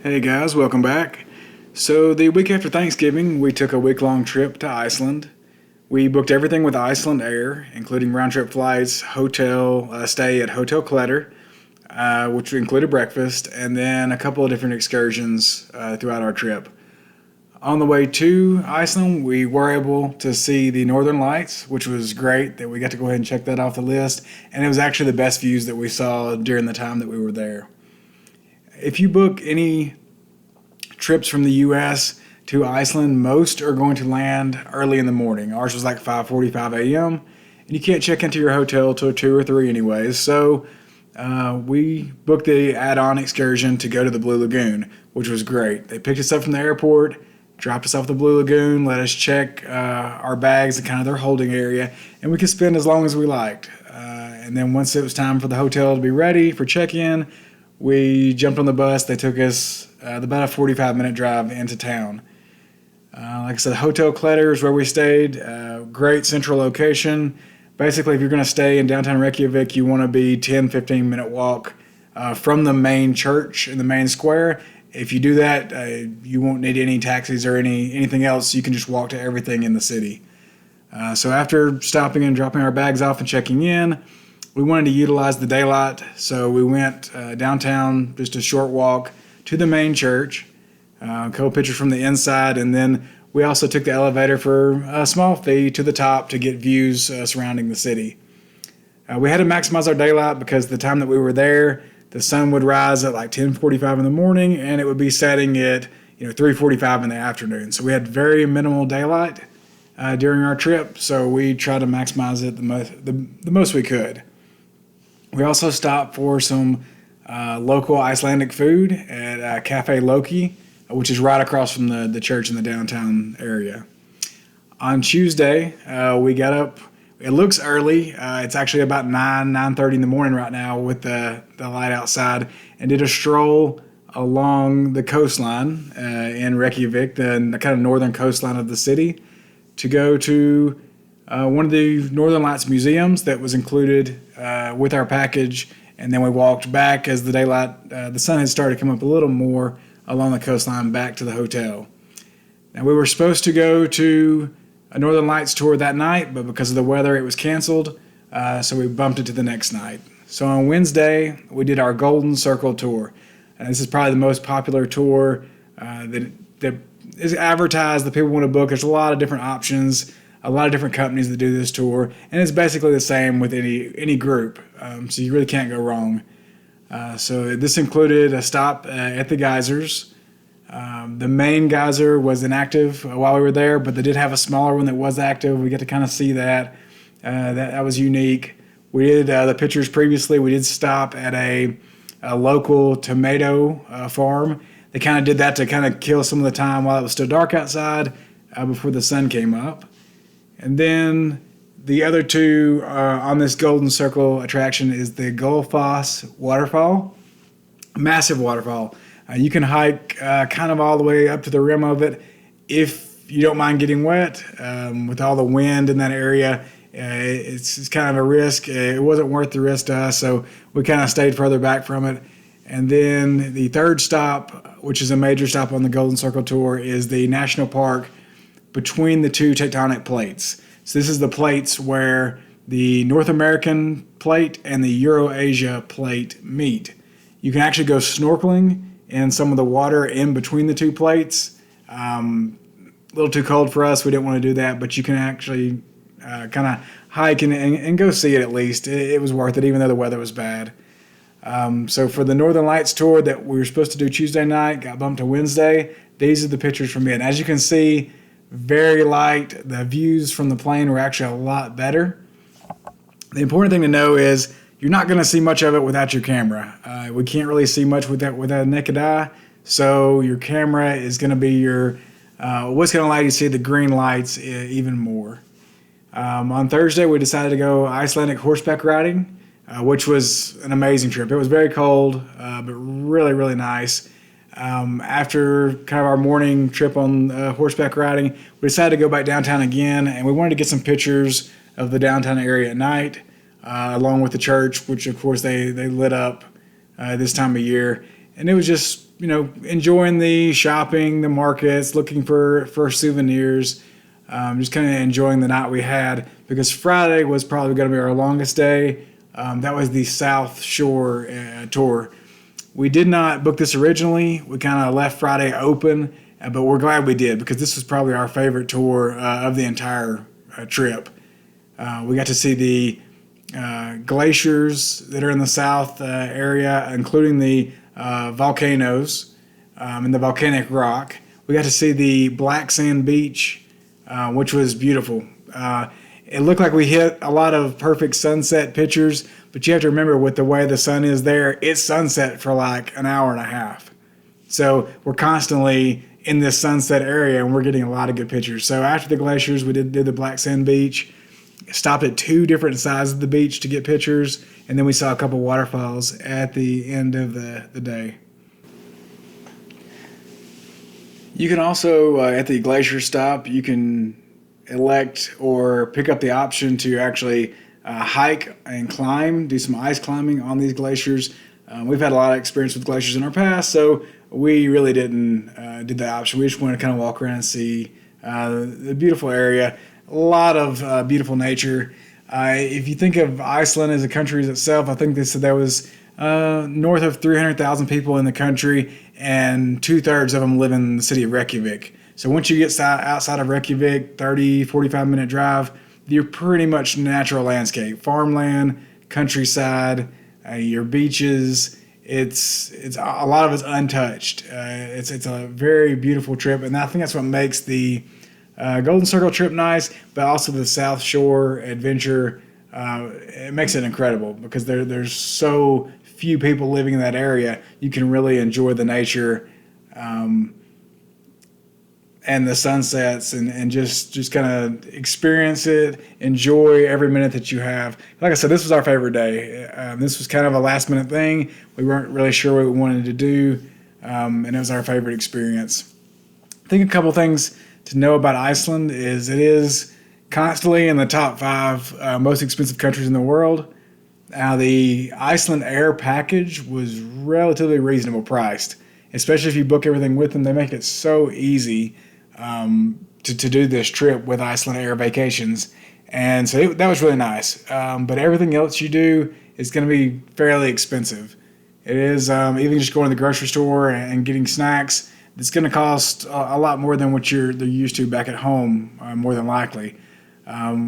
Hey guys, welcome back. So the week after Thanksgiving, we took a week-long trip to Iceland. We booked everything with Iceland Air, including round-trip flights, hotel stay at Hotel Kletter, which included breakfast, and then a couple of different excursions throughout our trip. On the way to Iceland, we were able to see the Northern Lights, which was great that we got to go ahead and check that off the list, and it was actually the best views that we saw during the time that we were there. If you book any trips from the U.S. to Iceland, most are going to land early in the morning. Ours was like 5:45 a.m. and you can't check into your hotel till 2 or 3 anyways. So we booked the add-on excursion to go to the Blue Lagoon, which was great. They picked us up from the airport, dropped us off the Blue Lagoon, let us check our bags and kind of their holding area, and we could spend as long as we liked. And then once it was time for the hotel to be ready for check-in, we jumped on the bus. They took us about a 45-minute drive into town. Like I said, Hotel Kletter is where we stayed. Great central location. Basically, if you're going to stay in downtown Reykjavik, you want to be 10, 15-minute walk from the main church in the main square. If you do that, you won't need any taxis or anything else. You can just walk to everything in the city. So after stopping and dropping our bags off and checking in, we wanted to utilize the daylight, so we went downtown, just a short walk to the main church, a couple pictures from the inside, and then we also took the elevator for a small fee to the top to get views surrounding the city. We had to maximize our daylight because the time that we were there, the sun would rise at like 10:45 in the morning, and it would be setting at 3:45 in the afternoon. So we had very minimal daylight during our trip, so we tried to maximize it the most we could. We also stopped for some local Icelandic food at Cafe Loki, which is right across from the church in the downtown area. On Tuesday, we got up. It looks early. It's actually about 9:30 in the morning right now with the light outside, and did a stroll along the coastline in Reykjavik, the kind of northern coastline of the city, to go to one of the Northern Lights museums that was included with our package, and then we walked back as the sun had started to come up a little more along the coastline back to the hotel. Now, we were supposed to go to a Northern Lights tour that night, but because of the weather, it was canceled, so we bumped it to the next night. So on Wednesday, we did our Golden Circle tour. And this is probably the most popular tour that is advertised that people want to book. There's a lot of different options, a lot of different companies that do this tour, and it's basically the same with any group, so you really can't go wrong. So this included a stop at the geysers. The main geyser was inactive while we were there, but they did have a smaller one that was active. We get to kind of see that. That was unique. We did the pictures previously. We did stop at a local tomato farm. They kind of did that to kind of kill some of the time while it was still dark outside before the sun came up. And then the other two on this Golden Circle attraction is the Gullfoss waterfall, massive waterfall. You can hike kind of all the way up to the rim of it if you don't mind getting wet. With all the wind in that area, it's kind of a risk. It wasn't worth the risk to us, so we kind of stayed further back from it. And then the third stop, which is a major stop on the Golden Circle tour, is the national park between the two tectonic plates. So this is the plates where the North American plate and the Eurasia plate meet. You can actually go snorkeling in some of the water in between the two plates. A little too cold for us. We didn't want to do that, but you can actually kind of hike and go see it at least. It was worth it, even though the weather was bad. So for the Northern Lights tour that we were supposed to do Tuesday night, got bumped to Wednesday. These are the pictures from it. And as you can see, very light. The views from the plane were actually a lot better. The important thing to know is you're not going to see much of it without your camera. We can't really see much with a naked eye, so your camera is going to be what's going to allow you to see the green lights even more. On Thursday, we decided to go Icelandic horseback riding, which was an amazing trip. It was very cold, but really, really nice. After kind of our morning trip on horseback riding, we decided to go back downtown again, and we wanted to get some pictures of the downtown area at night, along with the church, which of course they lit up this time of year. And it was just enjoying the shopping, the markets, looking for souvenirs, just kind of enjoying the night we had, because Friday was probably going to be our longest day. That was the South Shore tour. We did not book this originally. We kind of left Friday open, but we're glad we did, because this was probably our favorite tour of the entire trip. We got to see the glaciers that are in the south area, including the volcanoes and the volcanic rock. We got to see the black sand beach, which was beautiful. It looked like we hit a lot of perfect sunset pictures, but you have to remember, with the way the sun is there, it's sunset for like an hour and a half. So we're constantly in this sunset area, and we're getting a lot of good pictures. So after the glaciers, we did the black sand beach, stopped at 2 different sides of the beach to get pictures, and then we saw a couple waterfalls at the end of the day. You can also, at the glacier stop, you can elect or pick up the option to actually hike and climb, do some ice climbing on these glaciers. We've had a lot of experience with glaciers in our past, so we really didn't do the option. We just wanted to kind of walk around and see the beautiful area. A lot of beautiful nature. If you think of Iceland as a country itself, I think they said there was north of 300,000 people in the country, and 2/3 of them live in the city of Reykjavik. So once you get outside of Reykjavik, 45-minute drive, you're pretty much natural landscape, farmland, countryside, your beaches. It's a lot of it's untouched. It's a very beautiful trip, and I think that's what makes the Golden Circle trip nice, but also the South Shore Adventure. It makes it incredible, because there's so few people living in that area. You can really enjoy the nature and the sunsets, and just kind of experience it, enjoy every minute that you have. Like I said, this was our favorite day. This was kind of a last minute thing. We weren't really sure what we wanted to do, and it was our favorite experience. I think a couple things to know about Iceland is it is constantly in the top 5 most expensive countries in the world. Now, the Iceland Air package was relatively reasonable priced, especially if you book everything with them. They make it so easy to do this trip with Iceland Air Vacations, and so that was really nice. But everything else you do is going to be fairly expensive. It is, even just going to the grocery store and getting snacks, it's going to cost a lot more than what they're used to back at home, more than likely.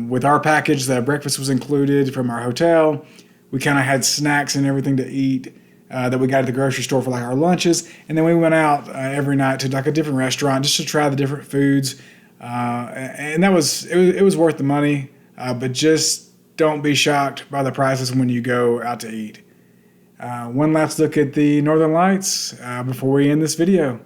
With our package, the breakfast was included from our hotel. We kind of had snacks and everything to eat that we got at the grocery store for like our lunches, and then we went out every night to like a different restaurant just to try the different foods, and it was worth the money. But just don't be shocked by the prices when you go out to eat. One last look at the Northern Lights before we end this video.